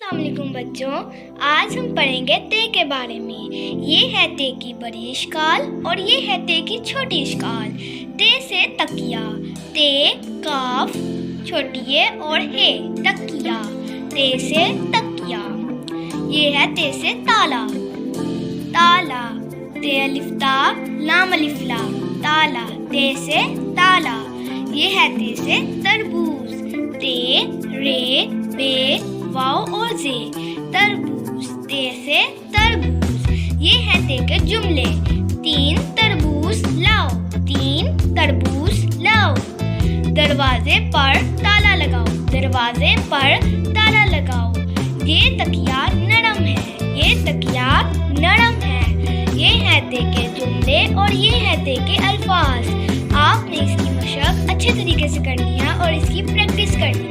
अस्सलामुअलैकुम बच्चों, आज हम पढ़ेंगे ते के बारे में। ये है ते की बड़ी इश्काल और ये है ते की छोटी इश्काल। ते से तकिया, ते काफ छोटी है और हे तकिया, ते से तकिया। ये है ते से ताला, ताला ते अलिफ ता लाम अलिफ ला ताला, ते से ताला। ये है ते से तरबूज, ते रे बे वाव और जे तरबूज, ते से तरबूज। ये है ते के जुमले, 3 तरबूज लाओ, 3 तरबूज लाओ। दरवाजे पर ताला लगाओ, दरवाजे पर ताला लगाओ। ये तकिया नरम है, ये तकिया नरम है। ये है ते के जुमले और ये है ते के अल्फाज। आपने इसकी मशक अच्छे तरीके से करनी है और इसकी प्रैक्टिस करनी है।